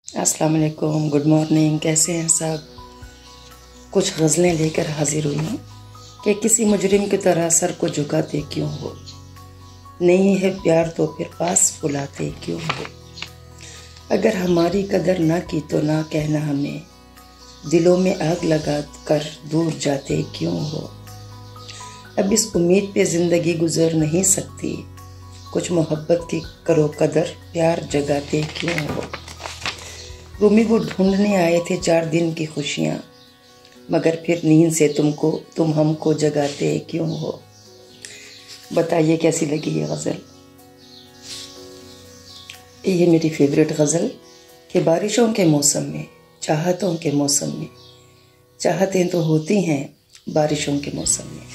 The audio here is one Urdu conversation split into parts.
السلام علیکم، گڈ مارننگ، کیسے ہیں سب؟ کچھ غزلیں لے کر حاضر ہوئی ہوں کہ کسی مجرم کی طرح سر کو جھکاتے کیوں ہو، نہیں ہے پیار تو پھر پاس بلاتے کیوں ہو، اگر ہماری قدر نہ کی تو نہ کہنا ہمیں، دلوں میں آگ لگا کر دور جاتے کیوں ہو، اب اس امید پہ زندگی گزر نہیں سکتی، کچھ محبت کی کرو قدر، پیار جگاتے کیوں ہو۔ رومی وہ ڈھونڈنے آئے تھے 4 دن کی خوشیاں، مگر پھر نیند سے تم ہم کو جگاتے کیوں ہو۔ بتائیے کیسی لگی یہ غزل؟ یہ میری فیوریٹ غزل کہ بارشوں کے موسم میں، چاہتوں کے موسم میں، چاہتیں تو ہوتی ہیں بارشوں کے موسم میں،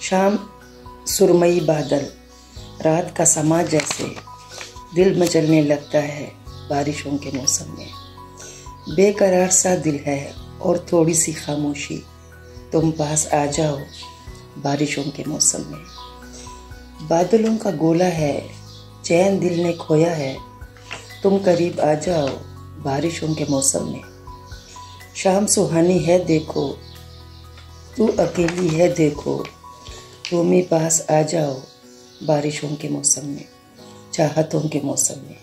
شام سرمئی بادل، رات کا سما جیسے دل مچلنے لگتا ہے بارشوں کے موسم میں، بے قرار سا دل ہے اور تھوڑی سی خاموشی، تم پاس آ جاؤ بارشوں کے موسم میں، بادلوں کا گولا ہے چین دل نے کھویا ہے، تم قریب آ جاؤ بارشوں کے موسم میں، شام سہانی ہے دیکھو تو اکیلی ہے دیکھو، رومی پاس آ جاؤ بارشوں کے موسم میں، چاہتوں کے موسم میں،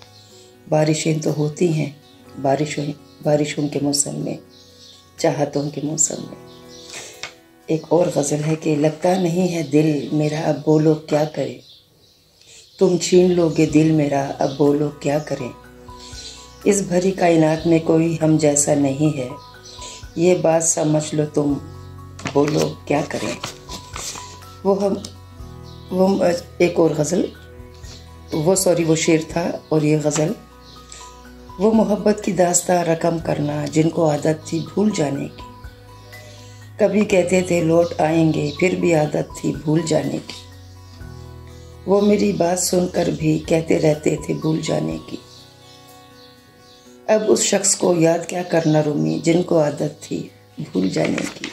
بارشیں تو ہوتی ہیں بارشوں کے موسم میں، چاہتوں کے موسم میں۔ ایک اور غزل ہے کہ لگتا نہیں ہے دل میرا اب بولو کیا کرے، تم چھین لو گے دل میرا اب بولو کیا کریں، اس بھری کائنات میں کوئی ہم جیسا نہیں ہے، یہ بات سمجھ لو تم بولو کیا کریں۔ ایک اور غزل وہ شعر تھا، اور یہ غزل، وہ محبت کی داستاں رقم کرنا جن کو عادت تھی بھول جانے کی، کبھی کہتے تھے لوٹ آئیں گے پھر بھی عادت تھی بھول جانے کی، وہ میری بات سن کر بھی کہتے رہتے تھے بھول جانے کی، اب اس شخص کو یاد کیا کرنا رومی جن کو عادت تھی بھول جانے کی۔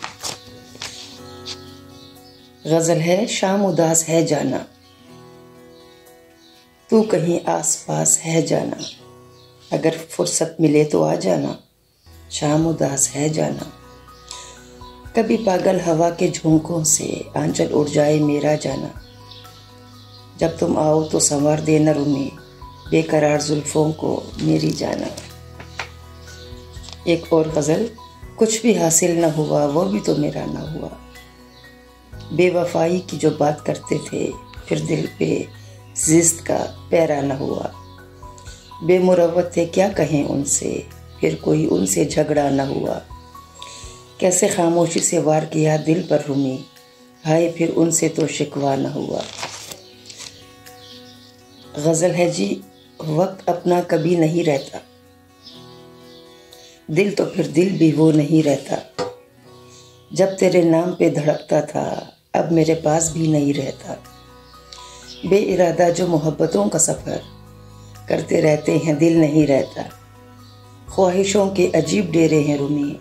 غزل ہے شام اداس ہے جانا، تو کہیں آس پاس ہے جانا، اگر فرصت ملے تو آ جانا، شام اداس ہے جانا، کبھی پاگل ہوا کے جھونکوں سے آنچل اڑ جائے میرا جانا، جب تم آؤ تو سنوار دینا رومی بے قرار زلفوں کو میری جانا۔ ایک اور غزل، کچھ بھی حاصل نہ ہوا وہ بھی تو میرا نہ ہوا، بے وفائی کی جو بات کرتے تھے پھر دل پہ زشت کا پیرا نہ ہوا، بے مروت تھے کیا کہیں ان سے پھر کوئی ان سے جھگڑا نہ ہوا، کیسے خاموشی سے وار کیا دل پر رومی، ہائے پھر ان سے تو شکوا نہ ہوا۔ غزل ہے جی، وقت اپنا کبھی نہیں رہتا، دل تو پھر دل بھی وہ نہیں رہتا، جب تیرے نام پہ دھڑکتا تھا اب میرے پاس بھی نہیں رہتا، بے ارادہ جو محبتوں کا سفر کرتے رہتے ہیں دل نہیں رہتا، خواہشوں کے عجیب ڈیرے ہیں رومی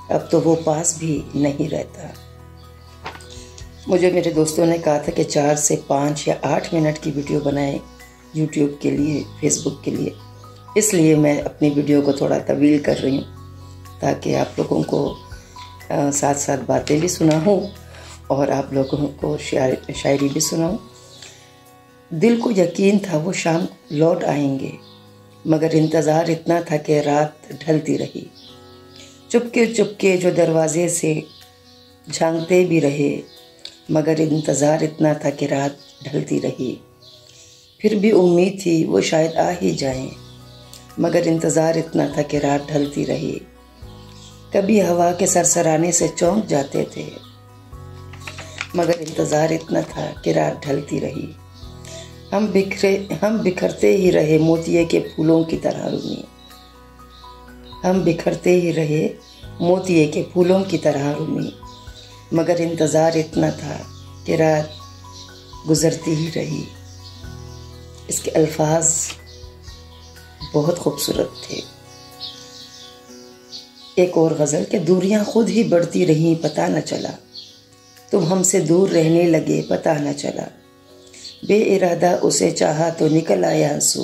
اب تو وہ پاس بھی نہیں رہتا۔ مجھے میرے دوستوں نے کہا تھا کہ 4 سے 5 یا 8 منٹ کی ویڈیو بنائیں یوٹیوب کے لیے، فیس بک کے لیے، اس لیے میں اپنی ویڈیو کو تھوڑا طویل کر رہی ہوں تاکہ آپ لوگوں کو ساتھ ساتھ باتیں بھی سناؤں اور آپ لوگوں کو شاعری بھی سناؤں۔ دل کو یقین تھا وہ شام لوٹ آئیں گے، مگر انتظار اتنا تھا کہ رات ڈھلتی رہی، چپکے چپکے جو دروازے سے جھانکتے بھی رہے، مگر انتظار اتنا تھا کہ رات ڈھلتی رہی، پھر بھی امید تھی وہ شاید آ ہی جائیں، مگر انتظار اتنا تھا کہ رات ڈھلتی رہی، کبھی ہوا کے سرسرانے سے چونک جاتے تھے، مگر انتظار اتنا تھا کہ رات ڈھلتی رہی، ہم بکھرتے ہی رہے موتیے کے پھولوں کی طرح رومی، ہم بکھرتے ہی رہے موتیے کے پھولوں کی طرح رومی، مگر انتظار اتنا تھا کہ رات گزرتی ہی رہی۔ اس کے الفاظ بہت خوبصورت تھے۔ ایک اور غزل کہ دوریاں خود ہی بڑھتی رہیں پتہ نہ چلا، تم ہم سے دور رہنے لگے پتہ نہ چلا، بے ارادہ اسے چاہا تو نکل آیا آنسو،